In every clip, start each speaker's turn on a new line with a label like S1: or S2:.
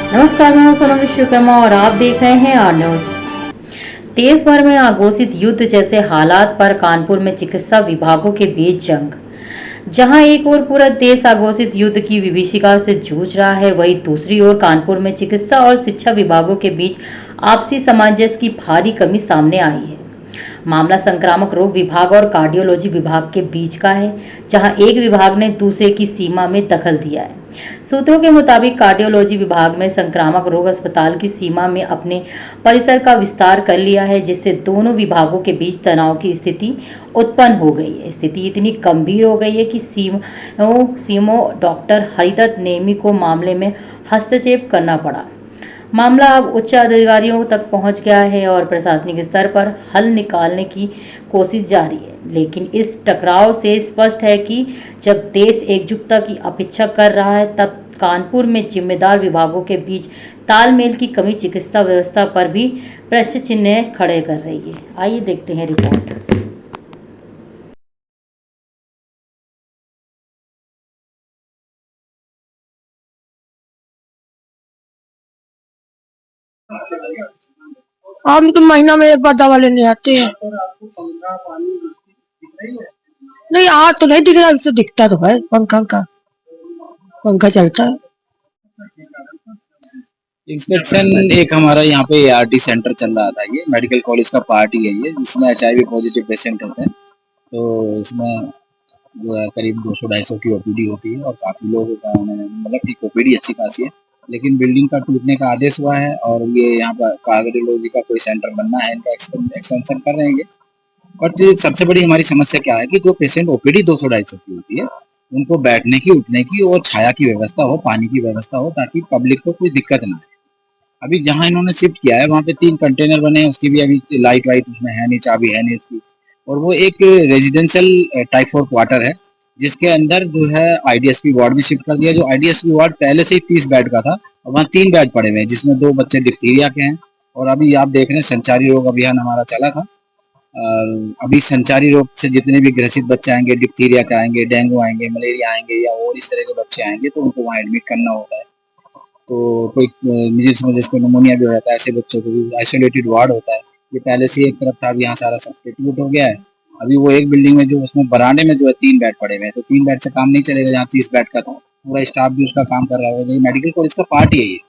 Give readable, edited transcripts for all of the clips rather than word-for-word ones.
S1: नमस्कार, मैं हूं सोनम विश्वकर्मा और आप देख रहे हैं आर न्यूज। देश भर में आघोषित युद्ध जैसे हालात पर कानपुर में चिकित्सा विभागों के बीच जंग। जहां एक ओर पूरा देश आघोषित युद्ध की विभीषिका से जूझ रहा है, वहीं दूसरी ओर कानपुर में चिकित्सा और शिक्षा विभागों के बीच आपसी सामंजस्य की भारी कमी सामने आई है। मामला संक्रामक रोग विभाग और कार्डियोलॉजी विभाग के बीच का है, जहां एक विभाग ने दूसरे की सीमा में दखल दिया है। सूत्रों के मुताबिक कार्डियोलॉजी विभाग में संक्रामक रोग अस्पताल की सीमा में अपने परिसर का विस्तार कर लिया है, जिससे दोनों विभागों के बीच तनाव की स्थिति उत्पन्न हो गई है। स्थिति इतनी गंभीर हो गई है कि सीएमओ डॉक्टर हरिदत्त नेमी को मामले में हस्तक्षेप करना पड़ा। मामला अब उच्च अधिकारियों तक पहुंच गया है और प्रशासनिक स्तर पर हल निकालने की कोशिश जारी है। लेकिन इस टकराव से स्पष्ट है कि जब देश एकजुटता की अपेक्षा कर रहा है, तब कानपुर में जिम्मेदार विभागों के बीच तालमेल की कमी चिकित्सा व्यवस्था पर भी प्रश्न चिन्ह खड़े कर रही है। आइए देखते हैं रिपोर्ट।
S2: हम तो महीना में एक बार दवा लेने आते हैं। नहीं, आज तो नहीं दिख रहा, इससे दिखता तो है। पंखा चलता है।
S3: इंस्पेक्शन एक हमारा यहाँ पे ART सेंटर चल रहा था। ये मेडिकल कॉलेज का पार्ट ही है ये, जिसमें HIV पॉजिटिव पेशेंट होते हैं। तो इसमें जो है करीब 200-250 की OPD होती है और काफी लोग मतलब की OPD अच्छी खासी है। लेकिन बिल्डिंग का टूटने का आदेश हुआ है और ये यहाँ पर कार्डियोलॉजी का कोई सेंटर बनना है, इनका एक्सटेंशन कर रहे हैं ये। बट सबसे बड़ी हमारी समस्या क्या है कि जो पेशेंट OPD 200-250 की होती है, उनको बैठने की, उठने की और छाया की व्यवस्था हो, पानी की व्यवस्था हो, ताकि पब्लिक को कोई दिक्कत ना आए। अभी जहाँ इन्होंने शिफ्ट किया है वहाँ पे 3 कंटेनर बने हैं, उसकी भी अभी लाइट वाइट उसमें है नहीं, चाबी है नहीं उसकी। और वो एक रेजिडेंशियल टाइप 4 क्वार्टर है, जिसके अंदर जो है IDSP वार्ड भी शिफ्ट कर दिया। जो IDSP वार्ड पहले से ही 30 बेड का था, और वहाँ 3 बेड पड़े हुए हैं, जिसमें 2 बच्चे डिप्थीरिया के हैं। और अभी आप देख रहे हैं संचारी रोग अभियान हमारा चला था। अभी संचारी रोग से जितने भी ग्रसित बच्चे आएंगे, डिप्थीरिया के आएंगे, डेंगू आएंगे, मलेरिया आएंगे या और इस तरह के बच्चे आएंगे, तो उनको वहाँ एडमिट करना होता है। तो कोई मिजिल्स में जिसको निमोनिया भी हो जाता है, ऐसे बच्चों को भी आइसोलेटेड वार्ड होता है। ये पहले से एक तरफ था, अभी यहाँ सारा सब्स्टिट्यूट हो गया है। अभी वो एक बिल्डिंग में जो उसमें बरामदे में जो है 3 बेड पड़े हुए हैं, तो 3 बेड से काम नहीं चलेगा। जहाँ 30 बेड का था, पूरा स्टाफ भी उसका काम कर रहा होगा। ये मेडिकल कॉलेज का पार्ट ही है ये,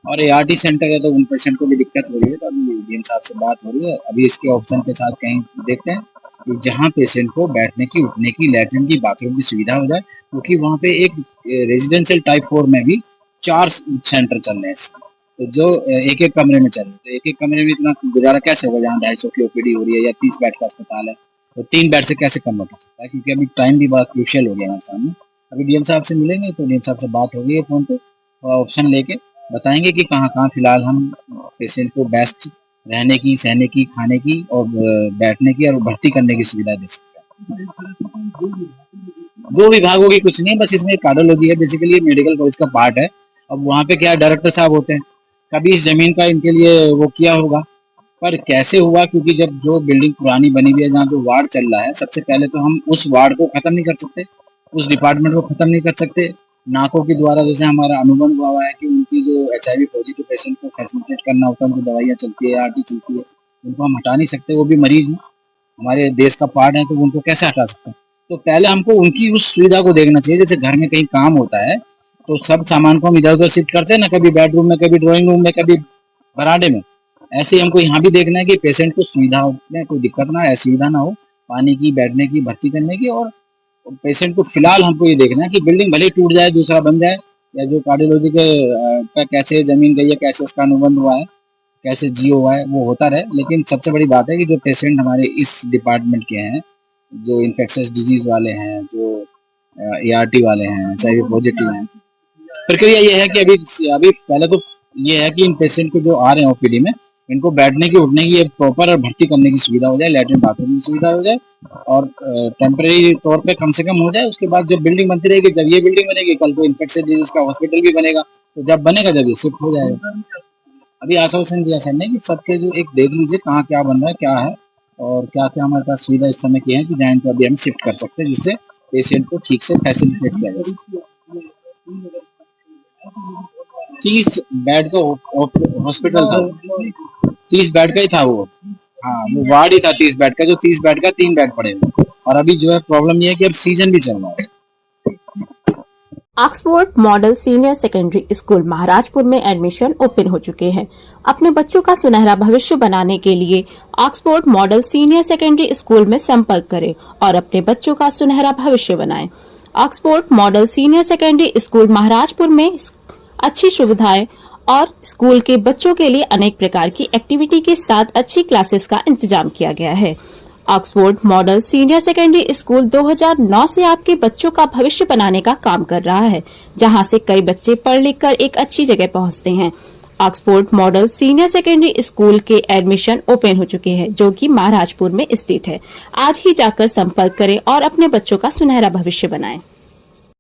S3: और ART सेंटर है, तो उन पेशेंट को भी दिक्कत हो रही है। तो अभी डीएम साहब से बात हो रही है, अभी इसके ऑप्शन के साथ कहीं देखते हैं कि जहाँ पेशेंट को बैठने की, उठने की, लैट्रिन की, बाथरूम की सुविधा हो जाए, क्योंकि वहाँ पे एक रेजिडेंशियल टाइप 4 में भी 4 सेंटर चल रहे हैं। तो जो एक एक कमरे में चल रहे हैं, तो एक एक कमरे में इतना गुजारा कैसे होगा? जहाँ 250 की OPD हो रही है या 30 बेड का अस्पताल है, तो 3 बेड से कैसे कन्वर्ट हो सकता है? क्योंकि अभी टाइम भी बहुत क्रूशियल हो गया हमारे सामने। अभी डीएम साहब से मिलेंगे, तो डीएम साहब से बात हो गई है फोन पे, ऑप्शन लेके बताएंगे कि कहाँ कहाँ फिलहाल हम पेशेंट को बेस्ट रहने की, सहने की, खाने की और बैठने की और भर्ती करने की सुविधा दे सकते हैं। 2 विभागों की कुछ नहीं, बस इसमें कार्डियोलॉजी है, बेसिकली मेडिकल कॉलेज का पार्ट है। अब वहाँ पे क्या डायरेक्टर साहब होते हैं, कभी इस जमीन का इनके लिए वो किया होगा, पर कैसे हुआ? क्योंकि जब जो बिल्डिंग पुरानी बनी हुई है, जहाँ जो वार्ड चल रहा है, सबसे पहले तो हम उस वार्ड को खत्म नहीं कर सकते, उस डिपार्टमेंट को खत्म नहीं कर सकते। नाकों के द्वारा जैसे हमारा अनुबंध हुआ है कि उनकी जो HIV पॉजिटिव पेशेंट को फैसिलिटेट करना होता है, उनकी दवाइयाँ चलती है, ART चलती है, उनको हम हटा नहीं सकते। वो भी मरीज हैं, हमारे देश का पार्ट है, तो उनको कैसे हटा सकते हैं? तो पहले हमको उनकी उस सुविधा को देखना चाहिए। जैसे घर में कहीं काम होता है, तो सब सामान को हम इधर उधर शिफ्ट करते हैं ना, कभी बेडरूम में, कभी ड्राइंग रूम में, कभी बरामदे में। ऐसे ही हमको यहाँ भी देखना है कि पेशेंट को सुविधा में कोई दिक्कत ना आए, असुविधा ना हो, पानी की, बैठने की, भर्ती करने की। और पेशेंट को फिलहाल हमको ये देखना है कि बिल्डिंग भले टूट जाए, दूसरा बन जाए, या जो कार्डियोलॉजी के का कैसे जमीन गई है, कैसे इसका अनुबंध हुआ है, कैसे जियो हुआ है, वो होता रहे। लेकिन सबसे बड़ी बात है कि जो पेशेंट हमारे इस डिपार्टमेंट के हैं, जो इन्फेक्शियस डिजीज वाले हैं, जो ART वाले हैं, HIV पॉजिटिव हैं, प्रक्रिया ये है कि अभी पहले तो ये है कि इन पेशेंट को जो आ रहे हैं OPD में, इनको बैठने की, उठने की एक प्रॉपर और भर्ती करने की सुविधा हो जाए, लैट्रिन बाथरूम की सुविधा हो जाए, और टेम्परेरी तौर पे कम से कम हो जाए। उसके बाद जब बिल्डिंग बनती रहेगी, जब ये बिल्डिंग बनेगी, कल को इन्फेक्शियस डिजीज का हॉस्पिटल भी बनेगा, तो जब बनेगा, जब ये शिफ्ट हो जाएगा। अभी आश्वासन दिया सर ने कि सबके जो एक देख लीजिए कहाँ क्या बन रहा है, क्या है, और क्या क्या हमारे पास सुविधा इस समय की है कि जहाँ इनको अभी हम शिफ्ट कर सकते हैं, जिससे पेशेंट को ठीक से फैसिलिटेट किया जा सके। 30 बेड का हॉस्पिटल था, 30 बेड का ही था वो। हाँ, वो वार्ड ही था 30 बेड का, जो 30 बेड का 3 बेड पड़े हुए। और अभी जो है प्रॉब्लम ये है कि अब सीजन भी चल रहा है।
S4: Oxford model senior secondary school Maharajpur में एडमिशन ओपन हो चुके हैं। अपने बच्चों का सुनहरा भविष्य बनाने के लिए Oxford model senior secondary school में संपर्क करें और अपने बच्चों का सुनहरा भविष्य बनाएं। Oxford model senior secondary school Maharajpur में अच्छी सुविधाएं और स्कूल के बच्चों के लिए अनेक प्रकार की एक्टिविटी के साथ अच्छी क्लासेस का इंतजाम किया गया है। Oxford model senior secondary school 2009 से आपके बच्चों का भविष्य बनाने का काम कर रहा है, जहां से कई बच्चे पढ़ लिख कर एक अच्छी जगह पहुंचते हैं। Oxford model senior secondary school के एडमिशन ओपन हो चुके हैं, जो कि महाराजपुर में स्थित है। आज ही जाकर संपर्क करें और अपने बच्चों का सुनहरा भविष्य बनाएं।